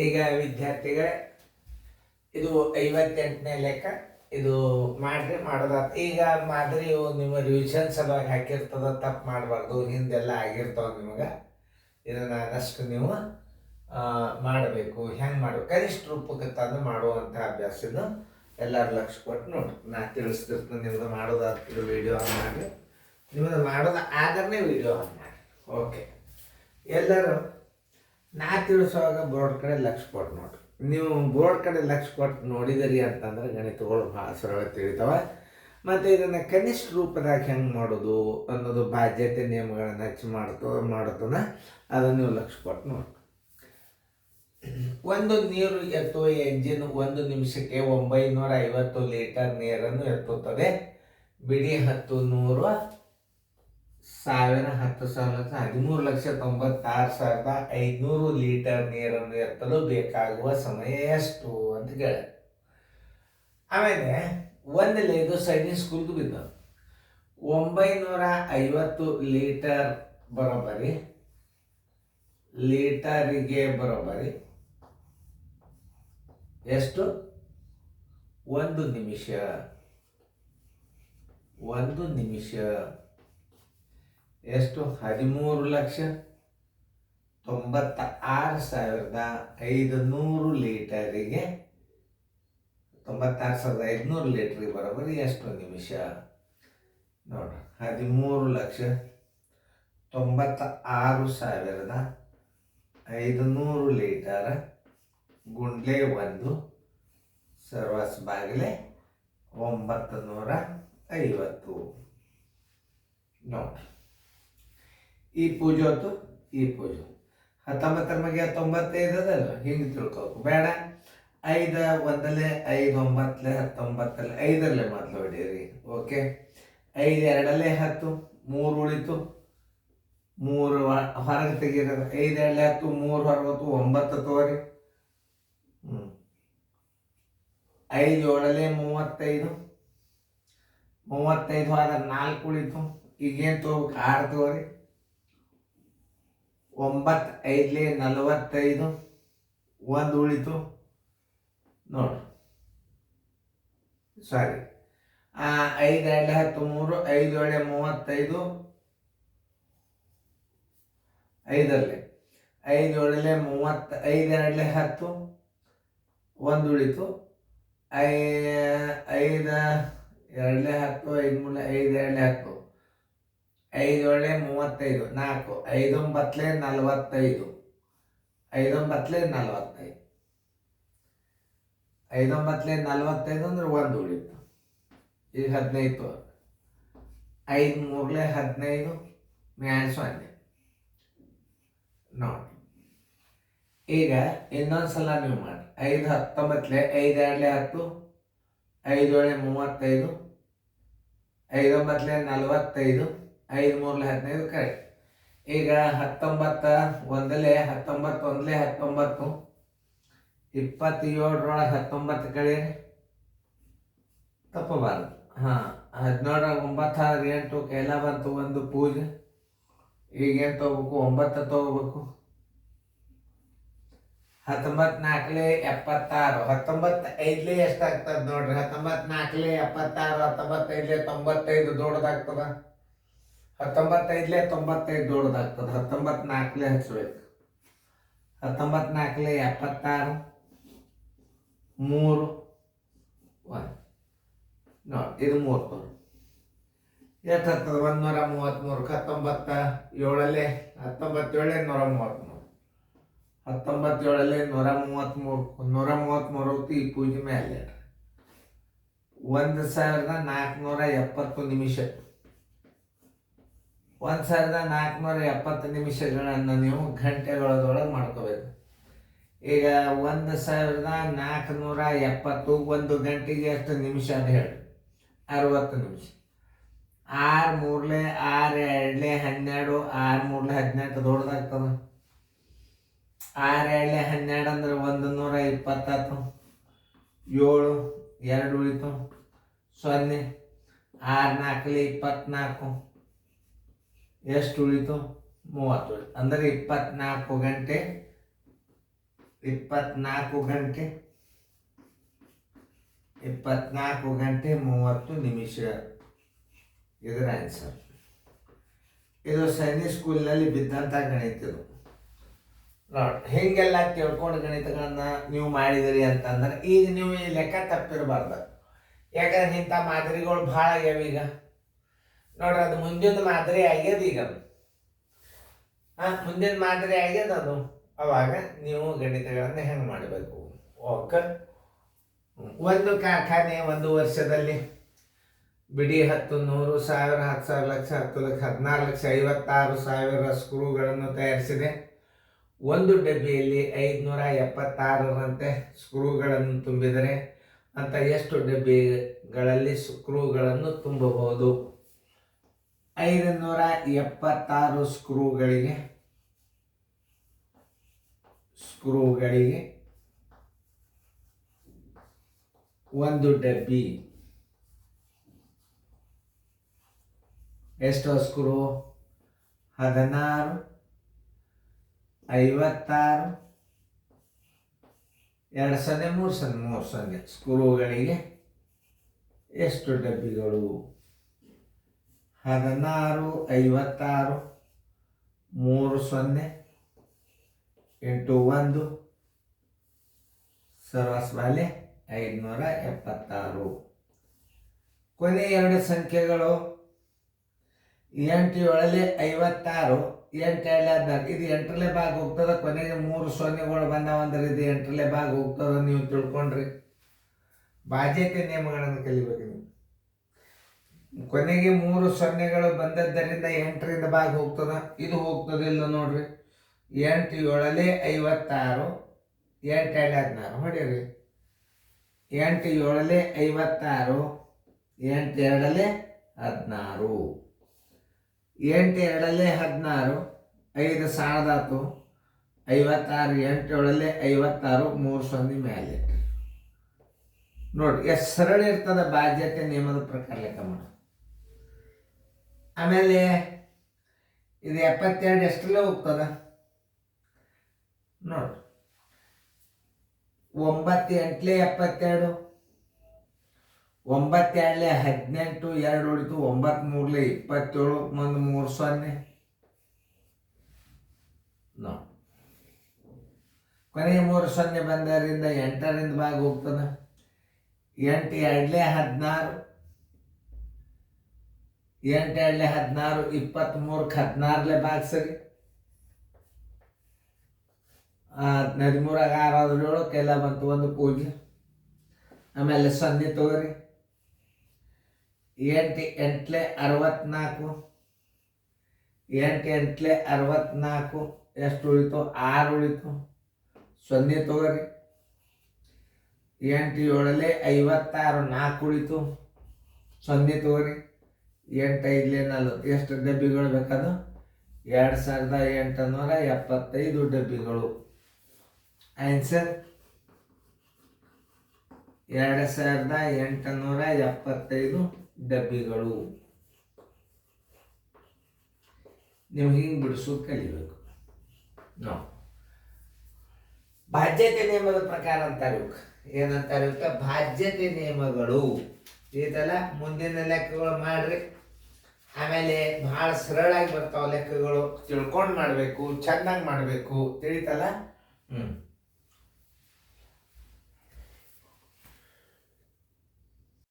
ಈಗ ವಿದ್ಯಾರ್ಥಿಗಳೇ, ಇದು 58ನೇ ಲೆಕ್ಕ. ಇದು ಮಾಡ್ರಿ ಮಾಡೋದಾತ. ಈಗ ಮಾದರಿಯು ನಿಮ್ಮ ರಿವಿಷನ್ ಸಲುವಾಗಿ ಹಾಕಿರ್ತದ, ತಪ್ಪು ಮಾಡಬಾರ್ದು. ಹಿಂದೆಲ್ಲ ಆಗಿರ್ತಾವ ನಿಮಗೆ. ಇದನ್ನು ಆದಷ್ಟು ನೀವು ಮಾಡಬೇಕು. ಹೆಂಗೆ ಮಾಡಬೇಕು, ಕನಿಷ್ಠ ರೂಪಕ್ಕೆ ತಂದು ಮಾಡುವಂಥ ಅಭ್ಯಾಸ ಇದು. ಎಲ್ಲರೂ ಲಕ್ಷ ಕೊಟ್ಟು ನೋಡಿ, ನಾ ತಿಳಿಸ್ತಿರ್ತೀನಿ. ನಿಮ್ಮದು ಮಾಡೋದಾಗ್ತದೆ ವಿಡಿಯೋ ಆನ್ ಮಾಡಿ, ನಿಮ್ಮದು ಮಾಡೋದು ಆದ್ರೆ ವಿಡಿಯೋ ಆನ್ ಮಾಡಿ. ಓಕೆ, ಎಲ್ಲರೂ ನಾ ತಿಳಿಸುವಾಗ ಬೋರ್ಡ್ ಕಡೆ ಲಕ್ಷ ಕೊಟ್ಟು ನೋಡ್ರಿ. ನೀವು ಬೋರ್ಡ್ ಕಡೆ ಲಕ್ಷ ಕೊಟ್ಟು ನೋಡಿದಿರಿ ಅಂತಂದ್ರೆ ಗಣಿತಗಳು ಭಾಳ ಸರಳ ತಿಳಿತಾವೆ. ಮತ್ತು ಇದನ್ನು ಕನಿಷ್ಠ ರೂಪದಾಗ ಹೆಂಗೆ ಮಾಡೋದು ಅನ್ನೋದು ಬಾಧ್ಯತೆ ನಿಯಮಗಳನ್ನು ಹೆಚ್ಚು ಮಾಡುತ್ತದ. ಅದನ್ನು ನೀವು ಲಕ್ಷ ಕೊಟ್ಟು ನೋಡಿ. ಒಂದು ನೀರು ಎತ್ತುವ ಎಂಜಿನ್ 1 ನಿಮಿಷಕ್ಕೆ 950 ಲೀಟರ್ ನೀರನ್ನು ಎತ್ತುತ್ತದೆ. ಬಿಡಿ 10, 100, 1000, 10,000, 13,96,500 ಲೀಟರ್ ನೀರನ್ನು ಎತ್ತಲು ಬೇಕಾಗುವ ಸಮಯ ಎಷ್ಟು ಅಂತ ಕೇಳಿ. ಆಮೇಲೆ ಒಂದಲೇ ಇದು ಸೈನಿಕ್ ಸ್ಕೂಲ್ಗೆ ಬಿದ್ದು 950 ಲೀಟರ್ ಬರೋಬ್ಬರಿ, ಲೀಟರಿಗೆ ಬರೋಬ್ಬರಿ ಎಷ್ಟು? 1 ನಿಮಿಷ. 1 ನಿಮಿಷ ಎಷ್ಟು? 13,96,500 ಲೀಟರಿಗೆ, 96,500 ಲೀಟ್ರಿಗೆ ಬರೋಬ್ಬರಿ ಎಷ್ಟು ನಿಮಿಷ ನೋಡ್ರಿ. 13,96,500 ಲೀಟರ್ ಗುಂಡ್ಲೆ 1 ಸರ್ವಸ್ ಬಾಗಿಲೆ 950 ನೋಡ್ರಿ. ಈ ಪೂಜೆ ಹೊತ್ತು ಈ ಪೂಜೆ 19 ಮಗೆ 95 ಅದಲ್ಲ, ಹಿಂಗೆ ತಿಳ್ಕೊಬೇಕು ಬೇಡ. 5 1 5 9 19 5 ಮೊದಲು ಹೊಡೀರಿ. ಓಕೆ, 5 2 10, 3 ಉಳಿತು, 3 ಹೊರಗೆ ತೆಗೀರೋದು. 5 2 10, 3 ಹೊರಗೆ 9 ತಗೋರಿ. 5 7 35, 35 ಹೋದ 4 ಉಳಿತು. ಈಗೇನು ತಗೋಬೇಕು? 6 ತಗೋರಿ. 9 5 45, 1 ಉಳಿತು ನೋಡ್ರಿ. ಸಾರಿ, 5 2 13, 5 7 35, 5 5 7 30, 5 2 10, 1 ಉಳಿತು. 5 2 10, 5 3 5 2 10, 5 7 35, 4, 5 9 45, 5 9 45, 5 9 45 ಅಂದ್ರೆ 1 ಉಳಿತು. ಈಗ 15, 5 3 15 -0 ನೋಡಿ. ಈಗ ಇನ್ನೊಂದ್ಸಲ ನೀವು ಮಾಡಿ. 5 19, 5 2 10, 5 7 35, 5 9 45, 5 3 15 ಕರೆಕ್ಟ್. ಈಗ 19 1 19 27 19 ಕಳೀರಿ, ತಪ್ಪಬಾರದು. 17 9 8 ಕೈಲ ಬಂತು 1 ಪೂಜೆ. ಈಗೇನು ತಗೋಬೇಕು? 9 ತಗೋಬೇಕು. 19 4 76, 19 5 ಎಷ್ಟಾಗ್ತದೆ ನೋಡ್ರಿ. 19 4 76, 19 95 ದೊಡ್ಡದಾಗ್ತದ. 19 5 95 ದೊಡ್ಡದಾಗ್ತದೆ. 19 4 ಹಚ್ಚಬೇಕು. 19 4 76, 3 1 ನೋಡಿ. ಇದು 3 ಎಷ್ಟು ಹತ್ತದ? 133. 19 7 19 7 133, 19 7 133, 133 ಈ ಪೂಜೆ ಮೇಲೆ 1470 ನಿಮಿಷ. 1470 ನಿಮಿಷಗಳನ್ನು ನೀವು ಗಂಟೆಗಳದೊಳಗೆ ಮಾಡ್ಕೋಬೇಕು. ಈಗ 1470 1 ಗಂಟೆಗೆ ಎಷ್ಟು ನಿಮಿಷ ಅಂತ ಹೇಳಿ? 60 ನಿಮಿಷ. 6 3 6 2 12, 6 3 18 ದೊಡ್ಡದಾಗ್ತದ. 6 2 12 ಅಂದ್ರೆ 120. 7 2 ಉಳಿತು 0. 6 4 24, ಎಷ್ಟು ಉಳಿತು? 30 ಉಳಿತು. ಅಂದರೆ 24 ಗಂಟೆ 24 ಗಂಟೆ 30 ನಿಮಿಷ. ಇದರ ಆನ್ಸರ್. ಇದು ಸೈನಿಕ್ ಸ್ಕೂಲ್ನಲ್ಲಿ ಬಿದ್ದಂಥ ಗಣಿತ. ಇದು ನೋಡಿ, ಹೀಗೆಲ್ಲ ತಿಳ್ಕೊಂಡು ಗಣಿತಗಳನ್ನ ನೀವು ಮಾಡಿದಿರಿ ಅಂತಂದ್ರೆ ಈಗ ನೀವು ಈ ಲೆಕ್ಕ ತಪ್ಪಿರಬಾರ್ದು. ಯಾಕಂದ್ರೆ ಇಂಥ ಮಾದರಿಗಳು ಭಾಳ ಆಗ್ಯಾವ ಈಗ. ನೋಡ್ರಿ, ಅದು ಮುಂದಿನ ಮಾದರಿ ಆಗ್ಯದ ಈಗ. ಮುಂದಿನ ಮಾದರಿ ಆಗ್ಯದ ಅದು. ಅವಾಗ ನೀವು ಗಣಿತಗಳನ್ನು ಹೆಂಗೆ ಮಾಡಬೇಕು? ಓಕೆ, ಒಂದು ಕಾರ್ಖಾನೆ ಒಂದು ವರ್ಷದಲ್ಲಿ ಬಿಡಿ 10, 100, 1000, 10,000, ಲಕ್ಷ, 10 ಲಕ್ಷ, 14 ಲಕ್ಷ 56,000 ಸ್ಕ್ರೂಗಳನ್ನು ತಯಾರಿಸಿದೆ. ಒಂದು ಡಬ್ಬಿಯಲ್ಲಿ 576ರಂತೆ ಸ್ಕ್ರೂಗಳನ್ನು ತುಂಬಿದರೆ ಅಂತ ಎಷ್ಟು ಡಬ್ಬಿಗಳಲ್ಲಿ ಸ್ಕ್ರೂಗಳನ್ನು ತುಂಬಬಹುದು? 576 ಸ್ಕ್ರೂಗಳಿಗೆ ಒಂದು ಡಬ್ಬಿ ಎಷ್ಟು ಸ್ಕ್ರೂ? 16, 56, 2 0, 3 0, 3 0 ಸ್ಕ್ರೂಗಳಿಗೆ ಎಷ್ಟು ಡಬ್ಬಿಗಳು? 16, 56, 3 0 ಇಂಟು 1 ಸರ್ವಸ್ವಾಲೆ 576. ಕೊನೆ ಎರಡು ಸಂಖ್ಯೆಗಳು 8 7 56, 8 2 14. ಇದು 8ನೇ ಭಾಗ ಹೋಗ್ತದೆ. ಕೊನೆಗೆ 3 0ಗಳು ಬಂದಾವಂದ್ರೆ ಇದು 8ನೇ ಭಾಗ ಹೋಗ್ತದೆ. ನೀವು ತಿಳ್ಕೊಂಡ್ರಿ. ಬಾಧ್ಯತೆ ನಿಯಮಗಳನ್ನು ಕಲಿಬೇಕು ನೀವು. ಕೊನೆಗೆ 3 0ಗಳು ಬಂದದ್ದರಿಂದ 8ರಿಂದ ಭಾಗ ಹೋಗ್ತದ. ಇದು ಹೋಗ್ತದಿಲ್ಲ ನೋಡ್ರಿ. 8 7 56, 8 2 16 ಹೊಡೀರಿ. 8 7 56, 8 2 16. 8 2 16, 5 ಸಾಲದಾತು. 56, 8 7 56, 3 0 ಮೇಲೆ ನೋಡಿ. ಎಷ್ಟು ಸರಳ ಇರ್ತದೆ ಬಾಧ್ಯತೆ ನಿಯಮದ ಪ್ರಕಾರ ಲೆಕ್ಕ ಮಾಡಿ. ಆಮೇಲೆ ಇದು 72 ಎಷ್ಟರಲ್ಲೇ ಹೋಗ್ತದ ನೋಡಿ. 9 8 72, 9 2 18, 2 ಉಳಿತು. 9 3 27, 1 3 0 ನೋ. ಕೊನೆಗೆ 3 0 ಬಂದರಿಂದ 8ರಿಂದ ಭಾಗ ಹೋಗ್ತದ. 8 2 16, 8 2 16, 23 16 ಭಾಗ ಸರಿ. 13 6 7 ಕೆಲ ಬಂತು. 1 ಪೂಜೆ. ಆಮೇಲೆ 0 ತಗೋರಿ. 8 8 64, 8 8 64 ಎಷ್ಟು ಉಳಿತು? 6 ಉಳಿತು. 0 ತಗೋರಿ. 8 7 56, 4 ಉಳಿತು. 0 ತಗೋರಿ. 8 5 40. ಎಷ್ಟು ಡಬ್ಬಿಗಳು ಬೇಕದು? 2875 ಡಬ್ಬಿಗಳು. ಆನ್ಸರ್ 2875 ಡಬ್ಬಿಗಳು. ನೀವು ಹಿಂಗೆ ಬಿಡಿಸೋದು ಕಲಿಬೇಕು. ನೋ, ಬಾಧ್ಯತೆ ನಿಯಮದ ಪ್ರಕಾರ ಅಂತಾರೆ. ಏನಂತಾರೆ? ಬಾಧ್ಯತೆ ನಿಯಮಗಳು. ಇದೆಲ್ಲ ಮುಂದಿನ ಲೆಕ್ಕಗಳು ಮಾಡ್ರಿ. ಆಮೇಲೆ ಭಾಳ ಸರಳಾಗಿ ಬರ್ತಾವ ಲೆಕ್ಕಗಳು. ತಿಳ್ಕೊಂಡು ಮಾಡಬೇಕು, ಚೆನ್ನಾಗಿ ಮಾಡಬೇಕು. ತಿಳಿತಲ್ಲ?